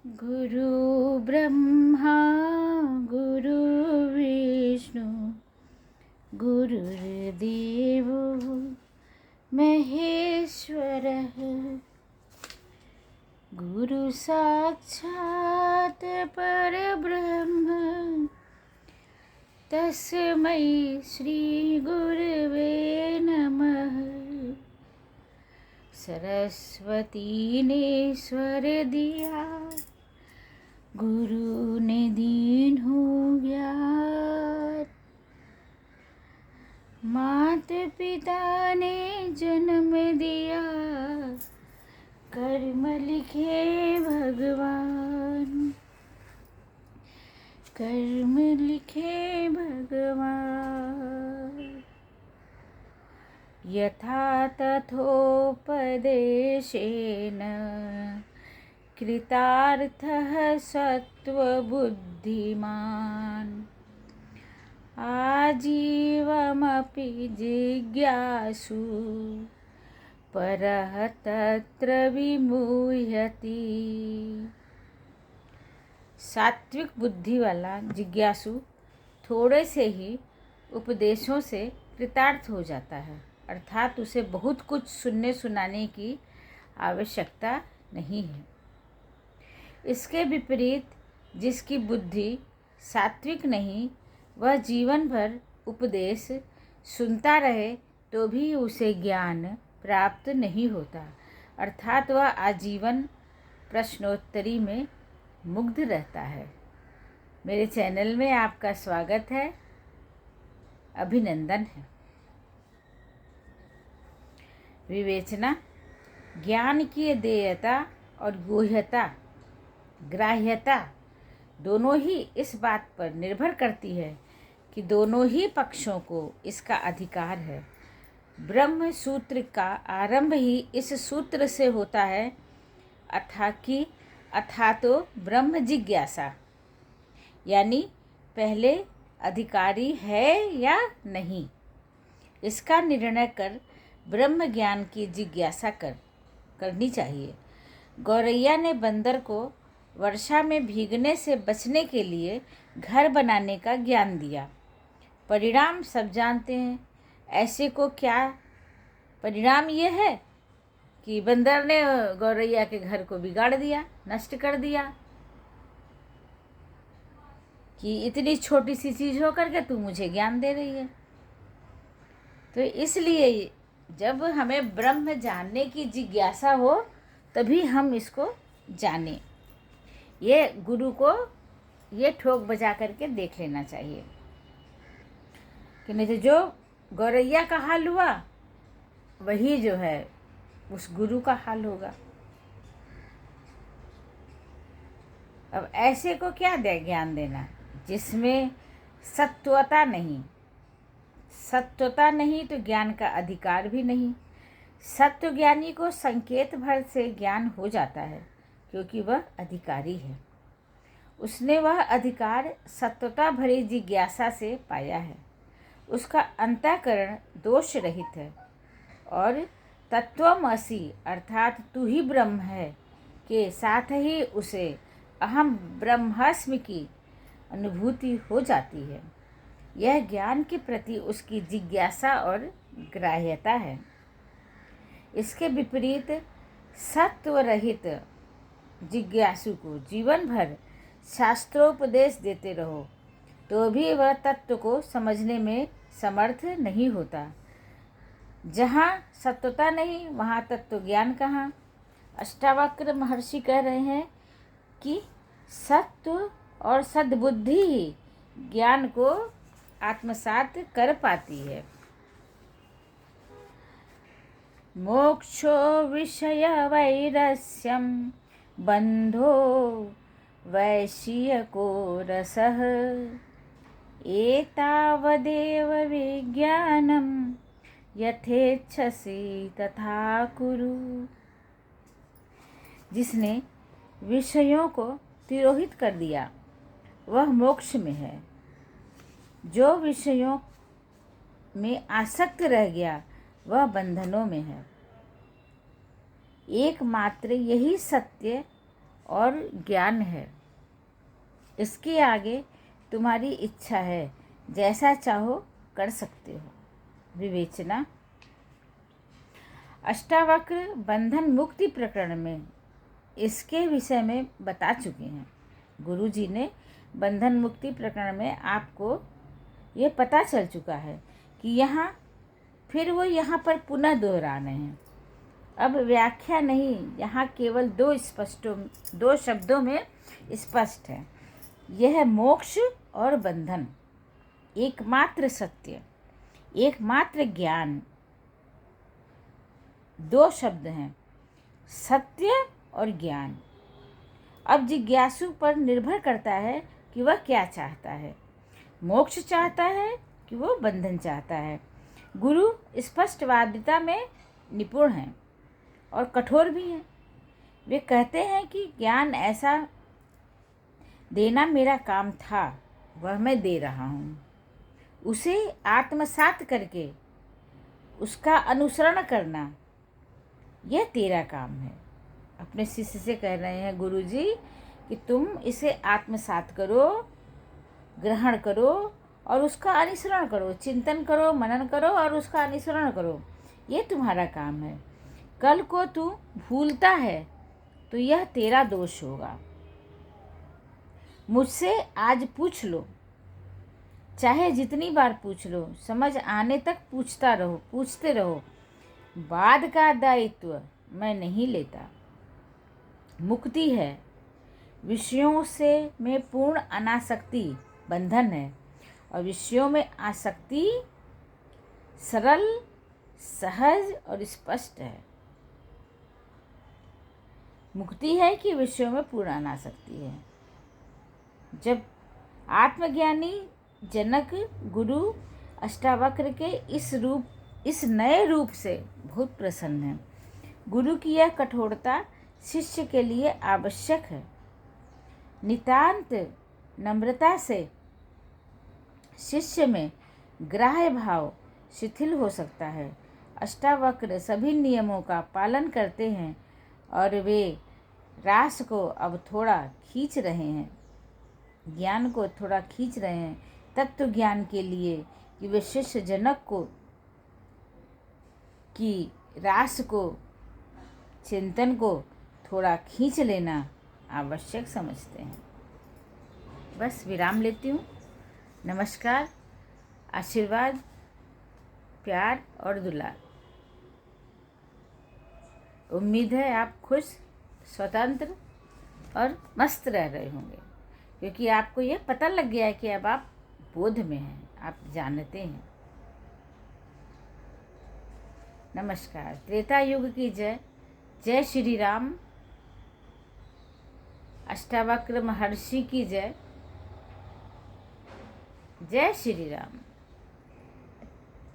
गुरु ब्रह्मा गुरु विष्णु गुरुर्देवो महेश्वरः गुरु साक्षात् परब्रह्म तस्मै श्री गुरवे नमः। सरस्वती ने स्वर दिया, गुरु ने दीन हो ज्ञान। मात पिता ने जन्म दिया, कर्म लिखे भगवान, कर्म लिखे भगवान। यथा तथोपदेशेन कृतार्थः सत्वबुद्धिमान्। आजीवमपि जिज्ञासु परः तत्र विमुह्यति। सात्विक बुद्धि वाला जिज्ञासु थोड़े से ही उपदेशों से कृतार्थ हो जाता है, अर्थात उसे बहुत कुछ सुनने सुनाने की आवश्यकता नहीं है। इसके विपरीत जिसकी बुद्धि सात्विक नहीं, वह जीवन भर उपदेश सुनता रहे तो भी उसे ज्ञान प्राप्त नहीं होता, अर्थात वह आजीवन प्रश्नोत्तरी में मुग्ध रहता है। मेरे चैनल में आपका स्वागत है, अभिनंदन है। विवेचना। ज्ञान की देयता और गुह्यता, ग्राह्यता दोनों ही इस बात पर निर्भर करती है कि दोनों ही पक्षों को इसका अधिकार है। ब्रह्म सूत्र का आरंभ ही इस सूत्र से होता है, अथा तो ब्रह्म जिज्ञासा, यानी पहले अधिकारी है या नहीं, इसका निर्णय कर ब्रह्म ज्ञान की जिज्ञासा करनी चाहिए। गौरैया ने बंदर को वर्षा में भीगने से बचने के लिए घर बनाने का ज्ञान दिया। परिणाम सब जानते हैं। ऐसे को क्या परिणाम ये है कि बंदर ने गौरैया के घर को बिगाड़ दिया, नष्ट कर दिया, कि इतनी छोटी सी चीज़ हो करके तू मुझे ज्ञान दे रही है। तो इसलिए जब हमें ब्रह्म जानने की जिज्ञासा हो तभी हम इसको जानें। ये गुरु को ये ठोक बजा करके देख लेना चाहिए कि नहीं तो जो गौरैया का हाल हुआ वही जो है उस गुरु का हाल होगा। अब ऐसे को क्या ज्ञान देना जिसमें सत्वता नहीं तो ज्ञान का अधिकार भी नहीं। सत्व ज्ञानी को संकेत भर से ज्ञान हो जाता है क्योंकि वह अधिकारी है। उसने वह अधिकार सत्वता भरी जिज्ञासा से पाया है। उसका अंतःकरण दोष रहित है और तत्वमसि अर्थात तू ही ब्रह्म है के साथ ही उसे अहम ब्रह्मास्मि की अनुभूति हो जाती है। यह ज्ञान के प्रति उसकी जिज्ञासा और ग्राह्यता है। इसके विपरीत सत्व रहित जिज्ञासु को जीवन भर शास्त्रोपदेश देते रहो तो भी वह तत्व को समझने में समर्थ नहीं होता। जहाँ सत्वता नहीं वहाँ तत्व ज्ञान कहाँ। अष्टावक्र महर्षि कह रहे हैं कि सत्व और सद्बुद्धि ही ज्ञान को आत्मसात कर पाती है। मोक्षो विषय वैरस्यम बंधो वैश्यको रसः एतावदेव विज्ञानम यथेच्छसि तथा कुरु। जिसने विषयों को तिरोहित कर दिया वह मोक्ष में है। जो विषयों में आसक्त रह गया वह बंधनों में है। एकमात्र यही सत्य और ज्ञान है। इसके आगे तुम्हारी इच्छा है, जैसा चाहो कर सकते हो। विवेचना। अष्टावक्र बंधन मुक्ति प्रकरण में इसके विषय में बता चुके हैं। गुरु जी ने बंधन मुक्ति प्रकरण में आपको ये पता चल चुका है कि यहाँ फिर वो यहाँ पर पुनः दोहरा रहे हैं। अब व्याख्या नहीं, यहाँ केवल दो शब्दों में स्पष्ट है। यह मोक्ष और बंधन, एकमात्र सत्य, एकमात्र ज्ञान, दो शब्द हैं, सत्य और ज्ञान। अब जिज्ञासु पर निर्भर करता है कि वह क्या चाहता है, मोक्ष चाहता है कि वो बंधन चाहता है। गुरु स्पष्टवादिता में निपुण हैं और कठोर भी हैं। वे कहते हैं कि ज्ञान ऐसा देना मेरा काम था, वह मैं दे रहा हूँ। उसे आत्मसात करके उसका अनुसरण करना, यह तेरा काम है। अपने शिष्य से कह रहे हैं गुरु जी कि तुम इसे आत्मसात करो, ग्रहण करो और उसका अनुसरण करो, चिंतन करो, मनन करो और उसका अनुसरण करो। ये तुम्हारा काम है। कल को तू भूलता है तो यह तेरा दोष होगा। मुझसे आज पूछ लो, चाहे जितनी बार पूछ लो, समझ आने तक पूछते रहो। बाद का दायित्व मैं नहीं लेता। मुक्ति है, विषयों से में पूर्ण अनासक्ति बंधन है और विषयों में आसक्ति सरल, सहज और स्पष्ट है। मुक्ति है कि विषयों में पूर्ण अनासक्ति है। जब आत्मज्ञानी जनक गुरु अष्टावक्र के इस नए रूप से बहुत प्रसन्न है। गुरु की यह कठोरता शिष्य के लिए आवश्यक है। नितांत नम्रता से शिष्य में ग्राह्य भाव शिथिल हो सकता है। अष्टावक्र सभी नियमों का पालन करते हैं और वे रास को अब थोड़ा खींच रहे हैं, ज्ञान को थोड़ा खींच रहे हैं तत्व ज्ञान के लिए, कि वे शिष्य जनक को की रास को, चिंतन को थोड़ा खींच लेना आवश्यक समझते हैं। बस विराम लेती हूँ। नमस्कार, आशीर्वाद, प्यार और दुलार। उम्मीद है आप खुश, स्वतंत्र और मस्त रह रहे होंगे, क्योंकि आपको ये पता लग गया है कि अब आप बोध में हैं, आप जानते हैं। नमस्कार। त्रेता युग की जय। जय श्री राम। अष्टावक्र महर्षि की जय। जय श्री राम।